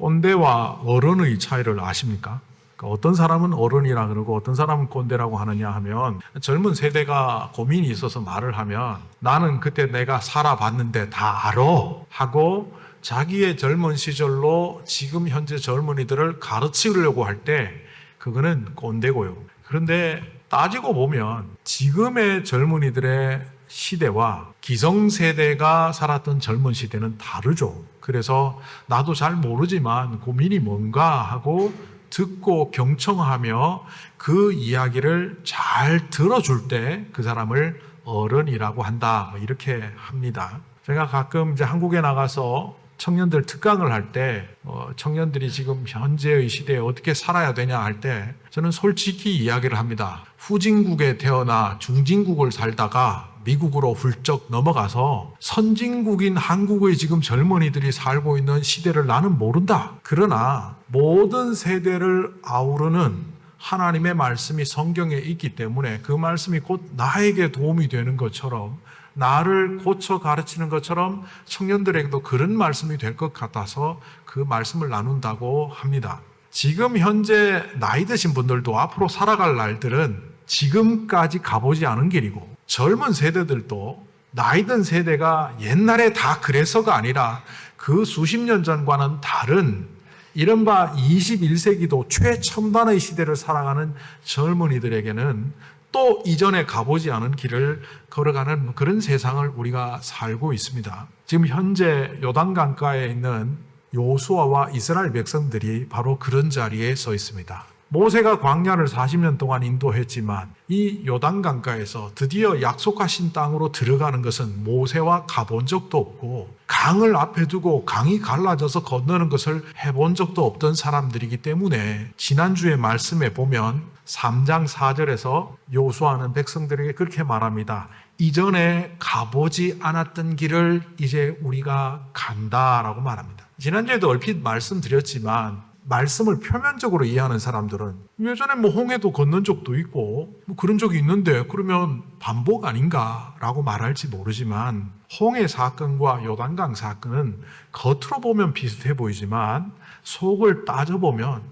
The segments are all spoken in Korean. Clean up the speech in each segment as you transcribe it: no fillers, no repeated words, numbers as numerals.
꼰대와 어른의 차이를 아십니까? 어떤 사람은 어른이라 그러고 어떤 사람은 꼰대라고 하느냐 하면, 젊은 세대가 고민이 있어서 말을 하면 나는 그때 내가 살아봤는데 다 알아 하고 자기의 젊은 시절로 지금 현재 젊은이들을 가르치려고 할 때 그거는 꼰대고요. 그런데 따지고 보면 지금의 젊은이들의 시대와 기성세대가 살았던 젊은 시대는 다르죠. 그래서 나도 잘 모르지만 고민이 뭔가 하고 듣고 경청하며 그 이야기를 잘 들어줄 때 그 사람을 어른이라고 한다, 이렇게 합니다. 제가 가끔 이제 한국에 나가서 청년들 특강을 할 때 청년들이 지금 현재의 시대에 어떻게 살아야 되냐 할 때 저는 솔직히 이야기를 합니다. 후진국에 태어나 중진국을 살다가 미국으로 훌쩍 넘어가서 선진국인 한국의 지금 젊은이들이 살고 있는 시대를 나는 모른다. 그러나 모든 세대를 아우르는 하나님의 말씀이 성경에 있기 때문에 그 말씀이 곧 나에게 도움이 되는 것처럼, 나를 고쳐 가르치는 것처럼 청년들에게도 그런 말씀이 될 것 같아서 그 말씀을 나눈다고 합니다. 지금 현재 나이 드신 분들도 앞으로 살아갈 날들은 지금까지 가보지 않은 길이고, 젊은 세대들도 나이 든 세대가 옛날에 다 그래서가 아니라 그 수십 년 전과는 다른 이른바 21세기도 최첨단의 시대를 살아가는 젊은이들에게는 또 이전에 가보지 않은 길을 걸어가는 그런 세상을 우리가 살고 있습니다. 지금 현재 요단강가에 있는 여호수아와 이스라엘 백성들이 바로 그런 자리에 서 있습니다. 모세가 광야를 40년 동안 인도했지만 이 요단강가에서 드디어 약속하신 땅으로 들어가는 것은 모세와 가본 적도 없고, 강을 앞에 두고 강이 갈라져서 건너는 것을 해본 적도 없던 사람들이기 때문에 지난주에 말씀에 보면 3장 4절에서 여호수아는 백성들에게 그렇게 말합니다. 이전에 가보지 않았던 길을 이제 우리가 간다라고 말합니다. 지난주에도 얼핏 말씀드렸지만 말씀을 표면적으로 이해하는 사람들은 예전에 홍해도 건넌 적도 있고 그런 적이 있는데 그러면 반복 아닌가라고 말할지 모르지만, 홍해 사건과 요단강 사건은 겉으로 보면 비슷해 보이지만 속을 따져보면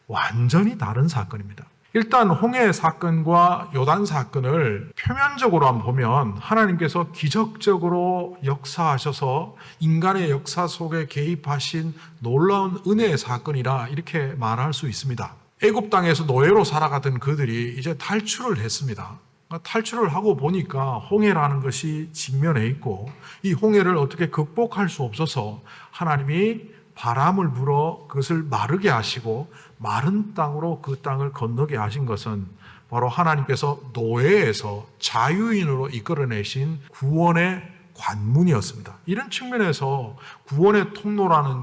완전히 다른 사건입니다. 일단 홍해 사건과 요단 사건을 표면적으로 한번 보면 하나님께서 기적적으로 역사하셔서 인간의 역사 속에 개입하신 놀라운 은혜의 사건이라 이렇게 말할 수 있습니다. 애굽 땅에서 노예로 살아가던 그들이 이제 탈출을 했습니다. 탈출을 하고 보니까 홍해라는 것이 직면해 있고, 이 홍해를 어떻게 극복할 수 없어서 하나님이 바람을 불어 그것을 마르게 하시고 마른 땅으로 그 땅을 건너게 하신 것은 바로 하나님께서 노예에서 자유인으로 이끌어내신 구원의 관문이었습니다. 이런 측면에서 구원의 통로라는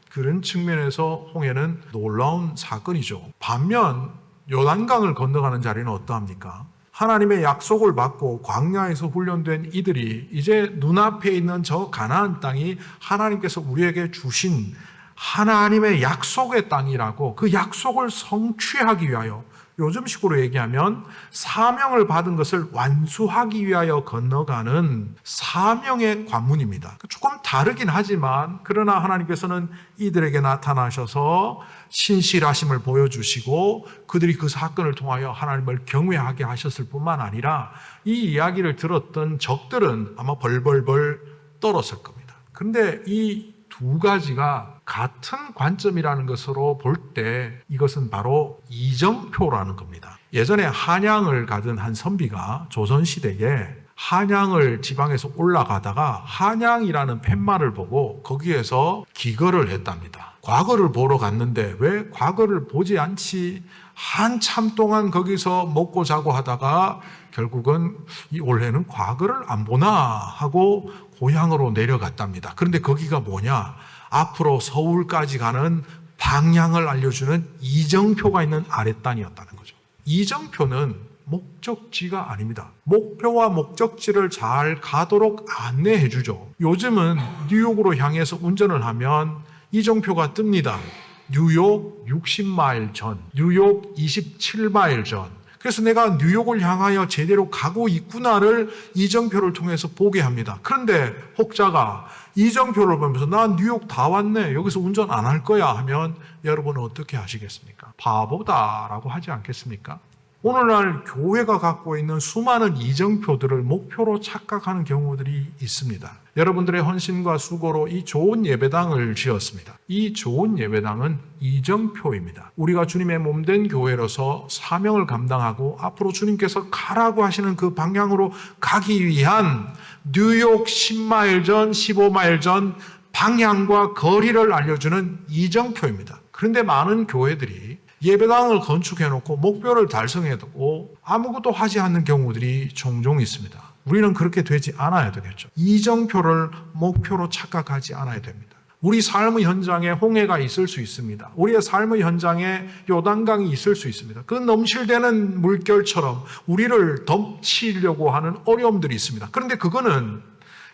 그런 측면에서 홍해는 놀라운 사건이죠. 반면 요단강을 건너가는 자리는 어떠합니까? 하나님의 약속을 받고 광야에서 훈련된 이들이 이제 눈앞에 있는 저 가나안 땅이 하나님께서 우리에게 주신 하나님의 약속의 땅이라고, 그 약속을 성취하기 위하여, 요즘식으로 얘기하면 사명을 받은 것을 완수하기 위하여 건너가는 사명의 관문입니다. 조금 다르긴 하지만 그러나 하나님께서는 이들에게 나타나셔서 신실하심을 보여주시고 그들이 그 사건을 통하여 하나님을 경외하게 하셨을 뿐만 아니라 이 이야기를 들었던 적들은 아마 벌벌벌 떨었을 겁니다. 그런데 이 두 가지가 같은 관점이라는 것으로 볼 때 이것은 바로 이정표라는 겁니다. 예전에 한양을 가던 한 선비가 조선시대에 한양을 지방에서 올라가다가 한양이라는 팻말을 보고 거기에서 기거를 했답니다. 과거를 보러 갔는데 왜 과거를 보지 않지? 한참 동안 거기서 먹고 자고 하다가 결국은 이 올해는 과거를 안 보나 하고 고향으로 내려갔답니다. 그런데 거기가 뭐냐? 앞으로 서울까지 가는 방향을 알려주는 이정표가 있는 아랫단이었다는 거죠. 이정표는 목적지가 아닙니다. 목표와 목적지를 잘 가도록 안내해 주죠. 요즘은 뉴욕으로 향해서 운전을 하면 이정표가 뜹니다. 뉴욕 60마일 전, 뉴욕 27마일 전, 그래서 내가 뉴욕을 향하여 제대로 가고 있구나를 이정표를 통해서 보게 합니다. 그런데 혹자가 이정표를 보면서 나 뉴욕 다 왔네, 여기서 운전 안 할 거야 하면 여러분은 어떻게 하시겠습니까? 바보다라고 하지 않겠습니까? 오늘날 교회가 갖고 있는 수많은 이정표들을 목표로 착각하는 경우들이 있습니다. 여러분들의 헌신과 수고로 이 좋은 예배당을 지었습니다. 이 좋은 예배당은 이정표입니다. 우리가 주님의 몸된 교회로서 사명을 감당하고 앞으로 주님께서 가라고 하시는 그 방향으로 가기 위한 뉴욕 10마일 전, 15마일 전 방향과 거리를 알려주는 이정표입니다. 그런데 많은 교회들이 예배당을 건축해놓고 목표를 달성해두고 아무것도 하지 않는 경우들이 종종 있습니다. 우리는 그렇게 되지 않아야 되겠죠. 이정표를 목표로 착각하지 않아야 됩니다. 우리 삶의 현장에 홍해가 있을 수 있습니다. 우리의 삶의 현장에 요단강이 있을 수 있습니다. 그 넘실대는 물결처럼 우리를 덮치려고 하는 어려움들이 있습니다. 그런데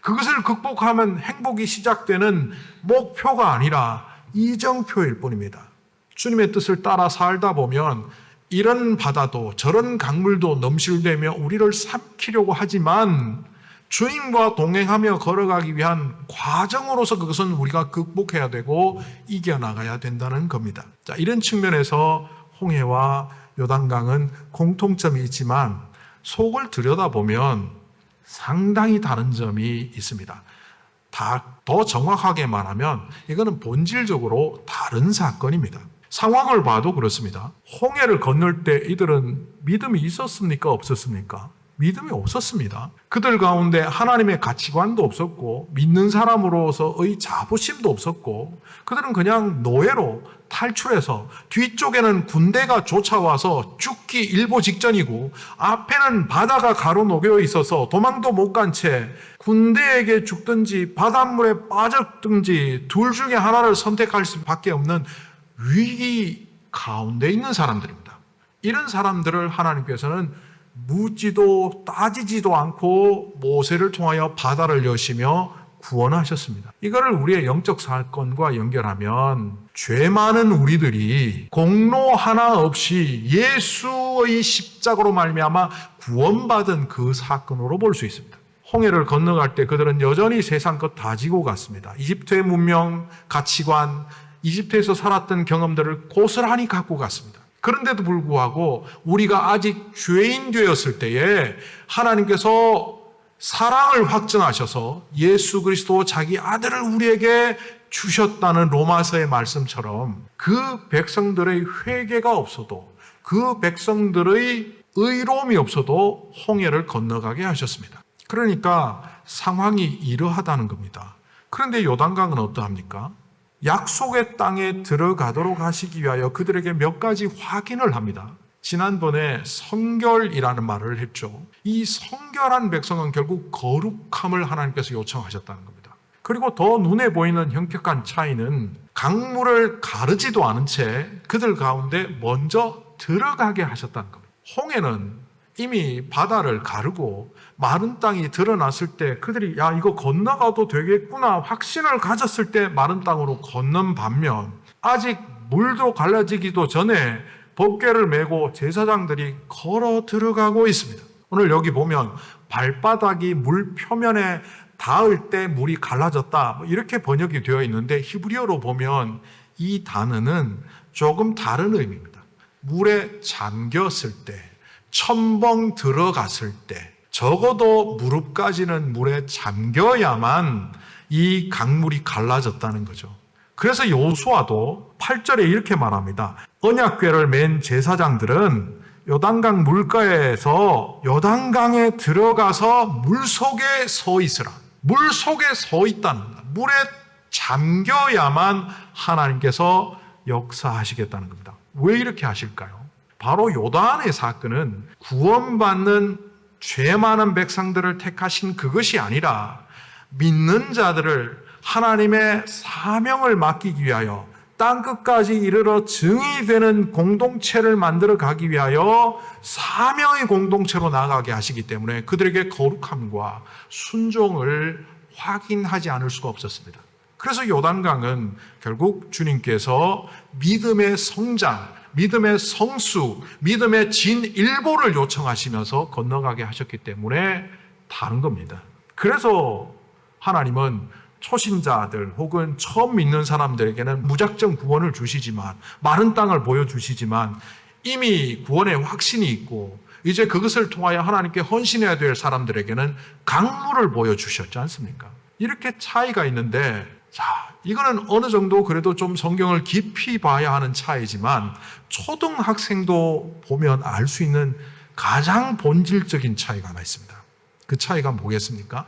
그것을 극복하면 행복이 시작되는 목표가 아니라 이정표일 뿐입니다. 주님의 뜻을 따라 살다 보면 이런 바다도 저런 강물도 넘실대며 우리를 삼키려고 하지만 주님과 동행하며 걸어가기 위한 과정으로서 그것은 우리가 극복해야 되고 이겨나가야 된다는 겁니다. 자, 이런 측면에서 홍해와 요단강은 공통점이 있지만 속을 들여다보면 상당히 다른 점이 있습니다. 더 정확하게 말하면 이거는 본질적으로 다른 사건입니다. 상황을 봐도 그렇습니다. 홍해를 건널 때 이들은 믿음이 있었습니까? 없었습니까? 믿음이 없었습니다. 그들 가운데 하나님의 가치관도 없었고 믿는 사람으로서의 자부심도 없었고 그들은 그냥 노예로 탈출해서 뒤쪽에는 군대가 쫓아와서 죽기 일보 직전이고 앞에는 바다가 가로놓여 있어서 도망도 못 간 채 군대에게 죽든지 바닷물에 빠졌든지 둘 중에 하나를 선택할 수밖에 없는 위기 가운데 있는 사람들입니다. 이런 사람들을 하나님께서는 묻지도 따지지도 않고 모세를 통하여 바다를 여시며 구원하셨습니다. 이거를 우리의 영적 사건과 연결하면 죄 많은 우리들이 공로 하나 없이 예수의 십자가로 말미암아 구원받은 그 사건으로 볼 수 있습니다. 홍해를 건너갈 때 그들은 여전히 세상 것 다 지고 갔습니다. 이집트의 문명, 가치관, 이집트에서 살았던 경험들을 고스란히 갖고 갔습니다. 그런데도 불구하고 우리가 아직 죄인 되었을 때에 하나님께서 사랑을 확증하셔서 예수 그리스도 자기 아들을 우리에게 주셨다는 로마서의 말씀처럼 그 백성들의 회개가 없어도 그 백성들의 의로움이 없어도 홍해를 건너가게 하셨습니다. 그러니까 상황이 이러하다는 겁니다. 그런데 요단강은 어떠합니까? 약속의 땅에 들어가도록 하시기 위하여 그들에게 몇 가지 확인을 합니다. 지난번에 성결이라는 말을 했죠. 이 성결한 백성은 결국 거룩함을 하나님께서 요청하셨다는 겁니다. 그리고 더 눈에 보이는 현격한 차이는 강물을 가르지도 않은 채 그들 가운데 먼저 들어가게 하셨다는 겁니다. 홍해는 이미 바다를 가르고 마른 땅이 드러났을 때 그들이 야 이거 건너가도 되겠구나 확신을 가졌을 때 마른 땅으로 건넌 반면 아직 물도 갈라지기도 전에 법궤를 메고 제사장들이 걸어 들어가고 있습니다. 오늘 여기 보면 발바닥이 물 표면에 닿을 때 물이 갈라졌다 이렇게 번역이 되어 있는데 히브리어로 보면 이 단어는 조금 다른 의미입니다. 물에 잠겼을 때 첨벙 들어갔을 때 적어도 무릎까지는 물에 잠겨야만 이 강물이 갈라졌다는 거죠. 그래서 여호수아도 8절에 이렇게 말합니다. 언약궤를 맨 제사장들은 요단강 물가에서 요단강에 들어가서 물속에 서 있으라. 물속에 서 있다는 겁니다. 물에 잠겨야만 하나님께서 역사하시겠다는 겁니다. 왜 이렇게 하실까요? 바로 요단의 사건은 구원받는 죄 많은 백성들을 택하신 그것이 아니라 믿는 자들을 하나님의 사명을 맡기기 위하여 땅끝까지 이르러 증이 되는 공동체를 만들어 가기 위하여 사명의 공동체로 나아가게 하시기 때문에 그들에게 거룩함과 순종을 확인하지 않을 수가 없었습니다. 그래서 요단강은 결국 주님께서 믿음의 성장, 믿음의 성수, 믿음의 진일보를 요청하시면서 건너가게 하셨기 때문에 다른 겁니다. 그래서 하나님은 초신자들 혹은 처음 믿는 사람들에게는 무작정 구원을 주시지만, 마른 땅을 보여주시지만, 이미 구원의 확신이 있고 이제 그것을 통하여 하나님께 헌신해야 될 사람들에게는 강물을 보여주셨지 않습니까? 이렇게 차이가 있는데, 자, 이거는 어느 정도 그래도 좀 성경을 깊이 봐야 하는 차이지만 초등학생도 보면 알 수 있는 가장 본질적인 차이가 하나 있습니다. 그 차이가 뭐겠습니까?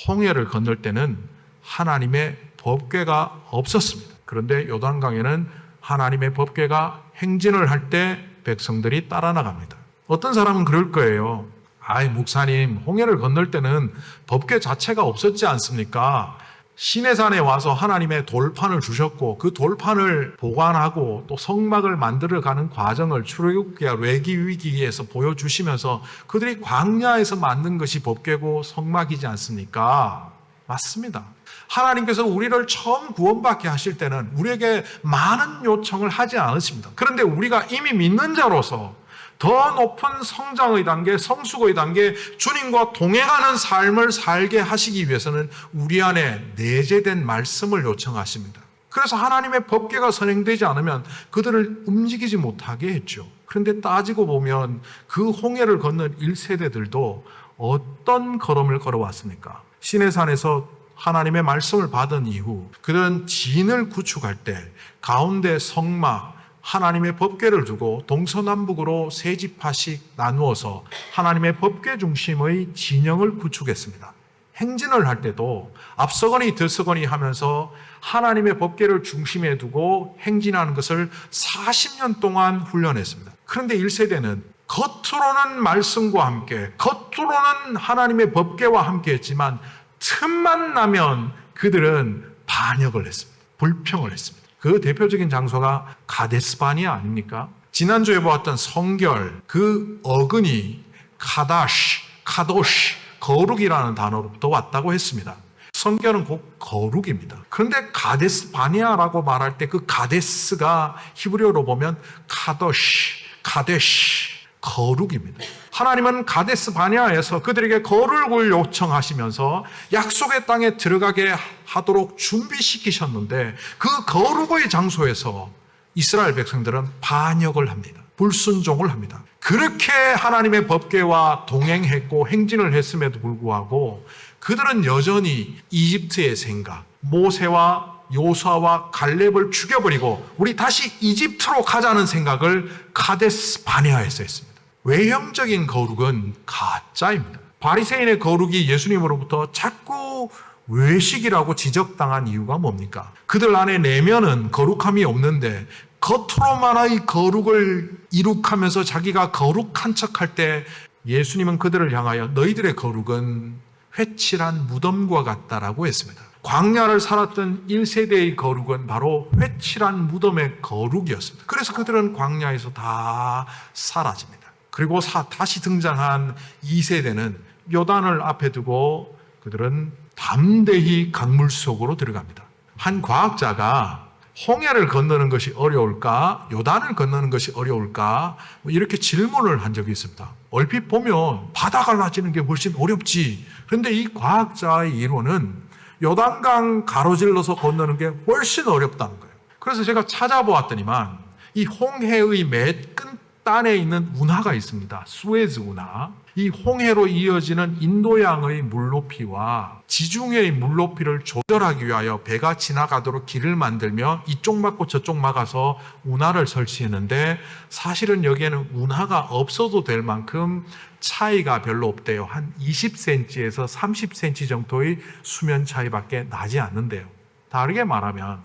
홍해를 건널 때는 하나님의 법궤가 없었습니다. 그런데 요단강에는 하나님의 법궤가 행진을 할 때 백성들이 따라 나갑니다. 어떤 사람은 그럴 거예요. 아이, 목사님, 홍해를 건널 때는 법궤 자체가 없었지 않습니까? 시내산에 와서 하나님의 돌판을 주셨고 그 돌판을 보관하고 또 성막을 만들어가는 과정을 출애굽기와 레위기에서 보여주시면서 그들이 광야에서 만든 것이 법궤고 성막이지 않습니까? 맞습니다. 하나님께서 우리를 처음 구원받게 하실 때는 우리에게 많은 요청을 하지 않으십니다. 그런데 우리가 이미 믿는 자로서 더 높은 성장의 단계, 성숙의 단계, 주님과 동행하는 삶을 살게 하시기 위해서는 우리 안에 내재된 말씀을 요청하십니다. 그래서 하나님의 법궤가 선행되지 않으면 그들을 움직이지 못하게 했죠. 그런데 따지고 보면 그 홍해를 건넌 1세대들도 어떤 걸음을 걸어왔습니까? 시내산에서 하나님의 말씀을 받은 이후 그들은 진을 구축할 때 가운데 성막, 하나님의 법궤를 두고 동서남북으로 세 지파씩 나누어서 하나님의 법궤 중심의 진영을 구축했습니다. 행진을 할 때도 앞서거니 뒤서거니 하면서 하나님의 법궤를 중심에 두고 행진하는 것을 40년 동안 훈련했습니다. 그런데 1세대는 겉으로는 말씀과 함께, 겉으로는 하나님의 법궤와 함께 했지만 틈만 나면 그들은 반역을 했습니다. 불평을 했습니다. 그 대표적인 장소가 가데스바니아 아닙니까? 지난주에 보았던 성결, 그 어근이 카다시, 카도시, 거룩이라는 단어로부터 왔다고 했습니다. 성결은 곧 거룩입니다. 그런데 가데스바니아라고 말할 때 그 가데스가 히브리어로 보면 카도시, 카데시, 거룩입니다. 하나님은 가데스 바네아에서 그들에게 거룩을 요청하시면서 약속의 땅에 들어가게 하도록 준비시키셨는데 그 거룩의 장소에서 이스라엘 백성들은 반역을 합니다. 불순종을 합니다. 그렇게 하나님의 법궤와 동행했고 행진을 했음에도 불구하고 그들은 여전히 이집트의 생각, 모세와 요수아와 갈렙을 죽여버리고 우리 다시 이집트로 가자는 생각을 가데스 바네아에서 했습니다. 외형적인 거룩은 가짜입니다. 바리새인의 거룩이 예수님으로부터 자꾸 외식이라고 지적당한 이유가 뭡니까? 그들 안에 내면은 거룩함이 없는데 겉으로만의 거룩을 이룩하면서 자기가 거룩한 척할 때 예수님은 그들을 향하여 너희들의 거룩은 회칠한 무덤과 같다라고 했습니다. 광야를 살았던 1세대의 거룩은 바로 회칠한 무덤의 거룩이었습니다. 그래서 그들은 광야에서 다 사라집니다. 그리고 다시 등장한 2세대는 요단을 앞에 두고 그들은 담대히 강물 속으로 들어갑니다. 한 과학자가 홍해를 건너는 것이 어려울까? 요단을 건너는 것이 어려울까? 이렇게 질문을 한 적이 있습니다. 얼핏 보면 바다 갈라지는 게 훨씬 어렵지. 그런데 이 과학자의 이론은 요단강 가로질러서 건너는 게 훨씬 어렵다는 거예요. 그래서 제가 찾아보았더니만 이 홍해의 맨 끝단에 있는 운하가 있습니다. 수에즈 운하. 이 홍해로 이어지는 인도양의 물높이와 지중해의 물높이를 조절하기 위하여 배가 지나가도록 길을 만들며 이쪽 막고 저쪽 막아서 운하를 설치했는데 사실은 여기에는 운하가 없어도 될 만큼 차이가 별로 없대요. 한 20cm에서 30cm 정도의 수면 차이밖에 나지 않는데요. 다르게 말하면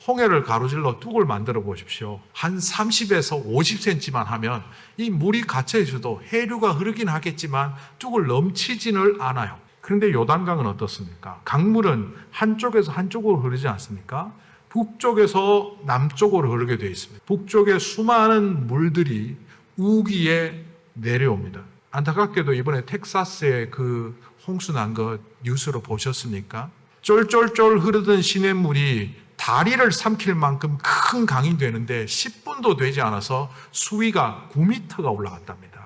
홍해를 가로질러 뚝을 만들어 보십시오. 한 30에서 50cm만 하면 이 물이 갇혀 있어도 해류가 흐르긴 하겠지만 뚝을 넘치지는 않아요. 그런데 요단강은 어떻습니까? 강물은 한쪽에서 한쪽으로 흐르지 않습니까? 북쪽에서 남쪽으로 흐르게 되어 있습니다. 북쪽에 수많은 물들이 우기에 내려옵니다. 안타깝게도 이번에 텍사스에 그 홍수 난 거 뉴스로 보셨습니까? 쫄쫄쫄 흐르던 시냇물이 다리를 삼킬 만큼 큰 강이 되는데 10분도 되지 않아서 수위가 9m가 올라갔답니다.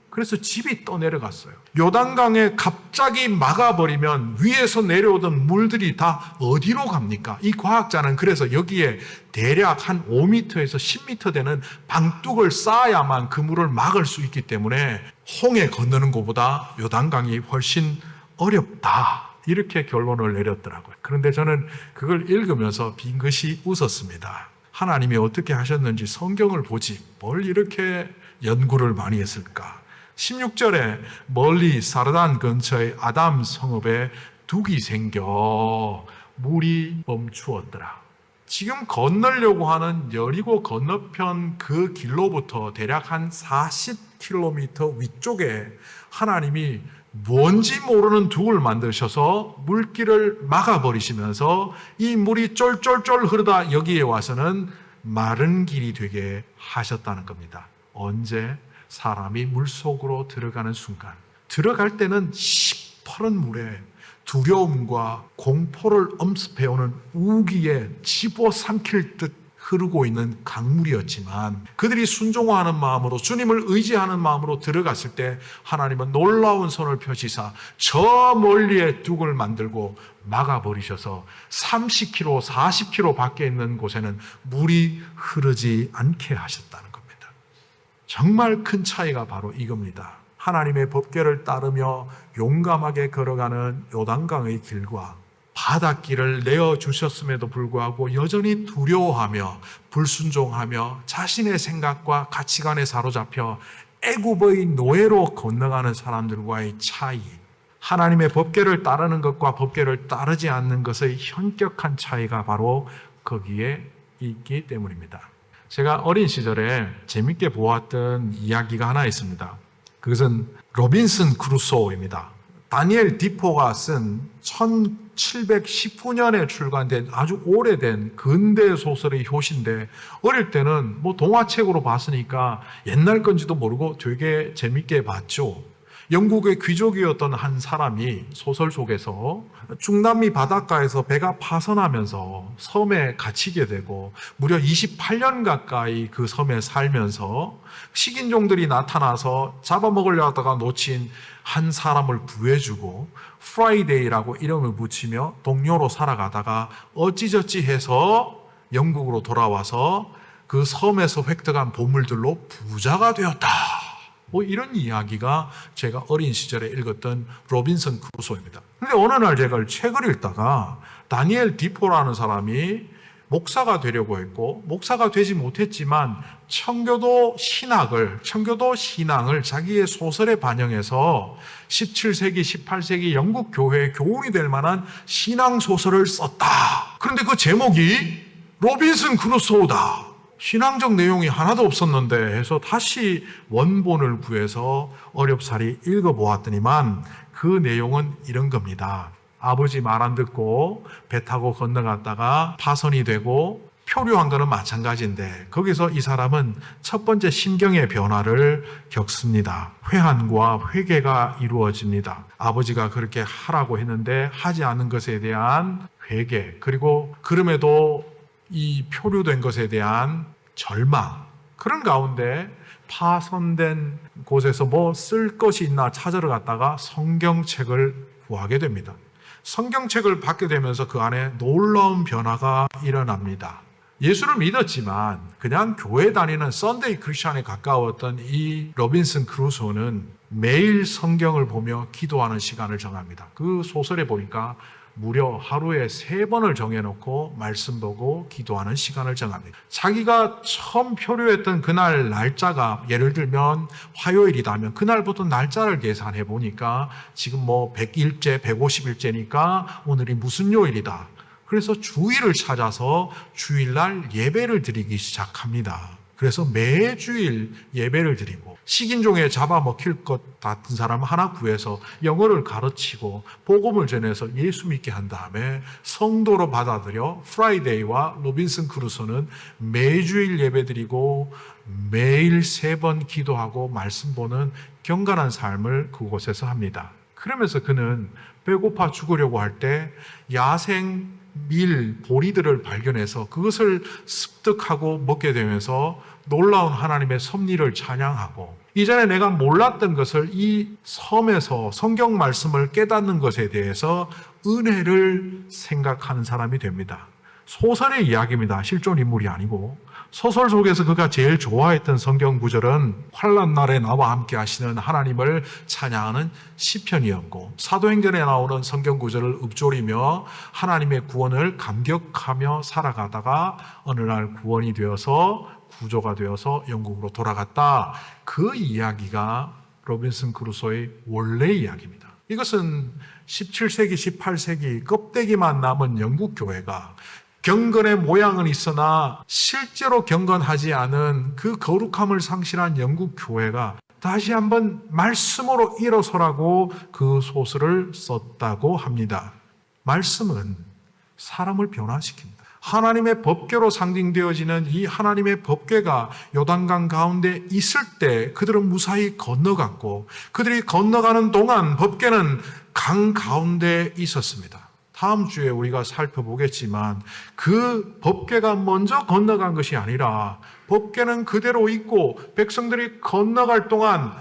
그래서 집이 떠내려갔어요. 요단강에 갑자기 막아버리면 위에서 내려오던 물들이 다 어디로 갑니까? 이 과학자는 그래서 여기에 대략 한 5m에서 10m 되는 방둑을 쌓아야만 그 물을 막을 수 있기 때문에 홍해 건너는 것보다 요단강이 훨씬 어렵다, 이렇게 결론을 내렸더라고요. 그런데 저는 그걸 읽으면서 빙긋이 웃었습니다. 하나님이 어떻게 하셨는지 성경을 보지 뭘 이렇게 연구를 많이 했을까? 16절에 멀리 사르단 근처의 아담 성읍에 둑이 생겨 물이 멈추었더라. 지금 건너려고 하는 여리고 건너편 그 길로부터 대략 한 40km 위쪽에 하나님이 뭔지 모르는 둑을 만드셔서 물길을 막아버리시면서 이 물이 쫄쫄쫄 흐르다 여기에 와서는 마른 길이 되게 하셨다는 겁니다. 언제? 사람이 물속으로 들어가는 순간, 들어갈 때는 시퍼런 물에 두려움과 공포를 엄습해오는 우기에 집어삼킬 듯 흐르고 있는 강물이었지만 그들이 순종하는 마음으로, 주님을 의지하는 마음으로 들어갔을 때 하나님은 놀라운 손을 펴시사 저 멀리에 둑을 만들고 막아버리셔서 30km, 40km 밖에 있는 곳에는 물이 흐르지 않게 하셨다는 겁니다. 정말 큰 차이가 바로 이겁니다. 하나님의 법궤를 따르며 용감하게 걸어가는 요단강의 길과 바닷길을 내어주셨음에도 불구하고 여전히 두려워하며 불순종하며 자신의 생각과 가치관에 사로잡혀 애굽의 노예로 건너가는 사람들과의 차이, 하나님의 법궤를 따르는 것과 법궤를 따르지 않는 것의 현격한 차이가 바로 거기에 있기 때문입니다. 제가 어린 시절에 재밌게 보았던 이야기가 하나 있습니다. 그것은 로빈슨 크루소입니다. 다니엘 디포가 쓴 1719년에 출간된 아주 오래된 근대 소설의 효시인데 어릴 때는 동화책으로 봤으니까 옛날 건지도 모르고 되게 재밌게 봤죠. 영국의 귀족이었던 한 사람이 소설 속에서 중남미 바닷가에서 배가 파선하면서 섬에 갇히게 되고 무려 28년 가까이 그 섬에 살면서 식인종들이 나타나서 잡아먹으려다가 놓친 한 사람을 구해주고 프라이데이라고 이름을 붙이며 동료로 살아가다가 어찌저찌 해서 영국으로 돌아와서 그 섬에서 획득한 보물들로 부자가 되었다. 이런 이야기가 제가 어린 시절에 읽었던 로빈슨 크루소입니다. 그런데 어느 날 제가 책을 읽다가 다니엘 디포라는 사람이 목사가 되려고 했고 목사가 되지 못했지만 청교도 신앙을 자기의 소설에 반영해서 17세기, 18세기 영국 교회의 교훈이 될 만한 신앙 소설을 썼다. 그런데 그 제목이 로빈슨 크루소다. 신앙적 내용이 하나도 없었는데 해서 다시 원본을 구해서 어렵사리 읽어보았더니만 그 내용은 이런 겁니다. 아버지 말 안 듣고 배 타고 건너갔다가 파선이 되고 표류한 거는 마찬가지인데 거기서 이 사람은 첫 번째 심경의 변화를 겪습니다. 회한과 회개가 이루어집니다. 아버지가 그렇게 하라고 했는데 하지 않은 것에 대한 회개, 그리고 그럼에도 이 표류된 것에 대한 절망, 그런 가운데 파손된 곳에서 쓸 것이 있나 찾으러 갔다가 성경책을 구하게 됩니다. 성경책을 받게 되면서 그 안에 놀라운 변화가 일어납니다. 예수를 믿었지만 그냥 교회 다니는 썬데이 크리스천에 가까웠던 이 로빈슨 크루소는 매일 성경을 보며 기도하는 시간을 정합니다. 그 소설에 보니까 무려 하루에 3번을 정해놓고 말씀 보고 기도하는 시간을 정합니다. 자기가 처음 표류했던 그날 날짜가 예를 들면 화요일이라면 그날부터 날짜를 계산해 보니까 지금 100일째, 150일째니까 오늘이 무슨 요일이다. 그래서 주일을 찾아서 주일날 예배를 드리기 시작합니다. 그래서 매주일 예배를 드리고 식인종에 잡아먹힐 것 같은 사람 하나 구해서 영어를 가르치고 복음을 전해서 예수 믿게 한 다음에 성도로 받아들여 프라이데이와 로빈슨 크루소는 매주일 예배 드리고 매일 3번 기도하고 말씀 보는 경건한 삶을 그곳에서 합니다. 그러면서 그는 배고파 죽으려고 할 때 야생 밀, 보리들을 발견해서 그것을 습득하고 먹게 되면서 놀라운 하나님의 섭리를 찬양하고, 이전에 내가 몰랐던 것을 이 섬에서 성경 말씀을 깨닫는 것에 대해서 은혜를 생각하는 사람이 됩니다. 소설의 이야기입니다. 실존 인물이 아니고. 소설 속에서 그가 제일 좋아했던 성경 구절은 환난 날에 나와 함께 하시는 하나님을 찬양하는 시편이었고, 사도행전에 나오는 성경 구절을 읊조리며 하나님의 구원을 감격하며 살아가다가 어느 날 구원이 되어서 구조가 되어서 영국으로 돌아갔다. 그 이야기가 로빈슨 크루소의 원래 이야기입니다. 이것은 17세기, 18세기 껍데기만 남은 영국 교회가 경건의 모양은 있으나 실제로 경건하지 않은 그 거룩함을 상실한 영국 교회가 다시 한번 말씀으로 일어서라고 그 소설을 썼다고 합니다. 말씀은 사람을 변화시킵니다. 하나님의 법궤로 상징되어지는 이 하나님의 법궤가 요단강 가운데 있을 때 그들은 무사히 건너갔고, 그들이 건너가는 동안 법궤는 강 가운데 있었습니다. 다음 주에 우리가 살펴보겠지만 그 법궤가 먼저 건너간 것이 아니라 법궤는 그대로 있고 백성들이 건너갈 동안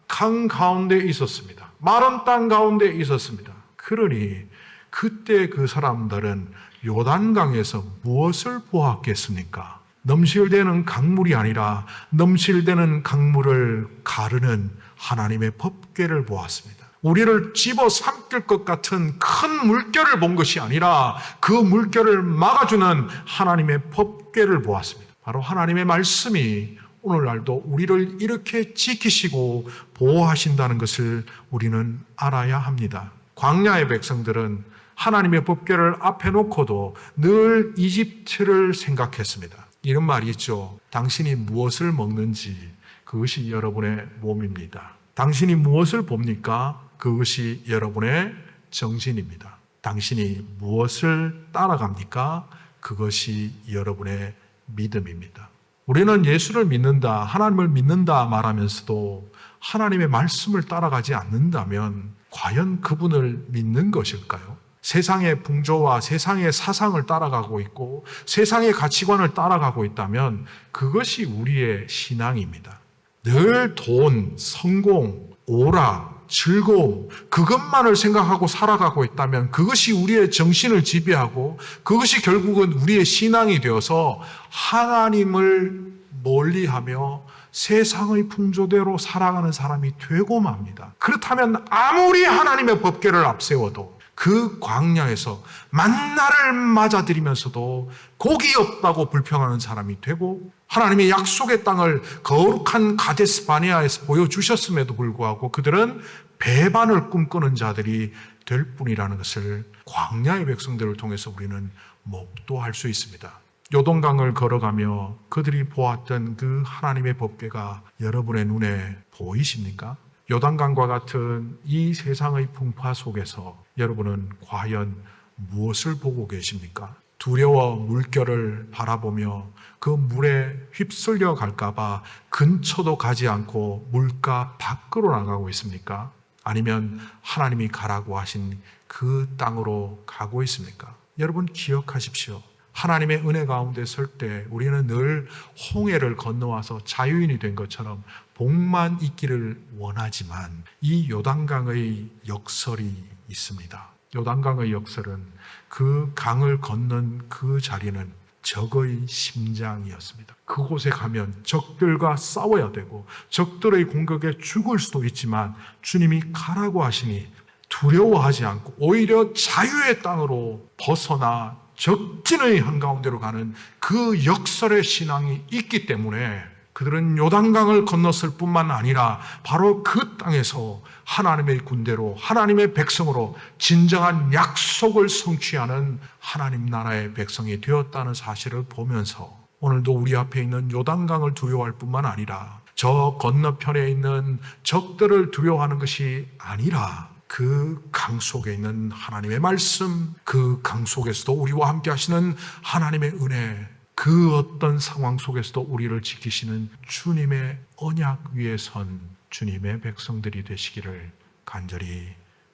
강 가운데 있었습니다. 마른 땅 가운데 있었습니다. 그러니 그때 그 사람들은 요단강에서 무엇을 보았겠습니까? 넘실대는 강물이 아니라 넘실대는 강물을 가르는 하나님의 법궤를 보았습니다. 우리를 집어삼킬 것 같은 큰 물결을 본 것이 아니라 그 물결을 막아주는 하나님의 법궤를 보았습니다. 바로 하나님의 말씀이 오늘날도 우리를 이렇게 지키시고 보호하신다는 것을 우리는 알아야 합니다. 광야의 백성들은 하나님의 법궤를 앞에 놓고도 늘 이집트를 생각했습니다. 이런 말이 있죠. 당신이 무엇을 먹는지 그것이 여러분의 몸입니다. 당신이 무엇을 봅니까? 그것이 여러분의 정신입니다. 당신이 무엇을 따라갑니까? 그것이 여러분의 믿음입니다. 우리는 예수를 믿는다, 하나님을 믿는다 말하면서도 하나님의 말씀을 따라가지 않는다면 과연 그분을 믿는 것일까요? 세상의 풍조와 세상의 사상을 따라가고 있고 세상의 가치관을 따라가고 있다면 그것이 우리의 신앙입니다. 늘 돈, 성공, 오락, 즐거움, 그것만을 생각하고 살아가고 있다면 그것이 우리의 정신을 지배하고 그것이 결국은 우리의 신앙이 되어서 하나님을 멀리하며 세상의 풍조대로 살아가는 사람이 되고 맙니다. 그렇다면 아무리 하나님의 법궤를 앞세워도 그 광야에서 만나를 맞아들이면서도 곡이 없다고 불평하는 사람이 되고, 하나님의 약속의 땅을 거룩한 가데스 바네아에서 보여주셨음에도 불구하고 그들은 배반을 꿈꾸는 자들이 될 뿐이라는 것을 광야의 백성들을 통해서 우리는 목도할 수 있습니다. 요동강을 걸어가며 그들이 보았던 그 하나님의 법궤가 여러분의 눈에 보이십니까? 요단강과 같은 이 세상의 풍파 속에서 여러분은 과연 무엇을 보고 계십니까? 두려워 물결을 바라보며 그 물에 휩쓸려 갈까봐 근처도 가지 않고 물가 밖으로 나가고 있습니까? 아니면 하나님이 가라고 하신 그 땅으로 가고 있습니까? 여러분 기억하십시오. 하나님의 은혜 가운데 설 때 우리는 늘 홍해를 건너와서 자유인이 된 것처럼 복만 있기를 원하지만 이 요단강의 역설이 있습니다. 요단강의 역설은 그 강을 건넌 그 자리는 적의 심장이었습니다. 그곳에 가면 적들과 싸워야 되고 적들의 공격에 죽을 수도 있지만 주님이 가라고 하시니 두려워하지 않고 오히려 자유의 땅으로 벗어나 적진의 한가운데로 가는 그 역설의 신앙이 있기 때문에 그들은 요단강을 건넜을 뿐만 아니라 바로 그 땅에서 하나님의 군대로 하나님의 백성으로 진정한 약속을 성취하는 하나님 나라의 백성이 되었다는 사실을 보면서 오늘도 우리 앞에 있는 요단강을 두려워할 뿐만 아니라 저 건너편에 있는 적들을 두려워하는 것이 아니라 그 강 속에 있는 하나님의 말씀, 그 강 속에서도 우리와 함께 하시는 하나님의 은혜, 그 어떤 상황 속에서도 우리를 지키시는 주님의 언약 위에 선 주님의 백성들이 되시기를 간절히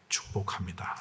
축복합니다.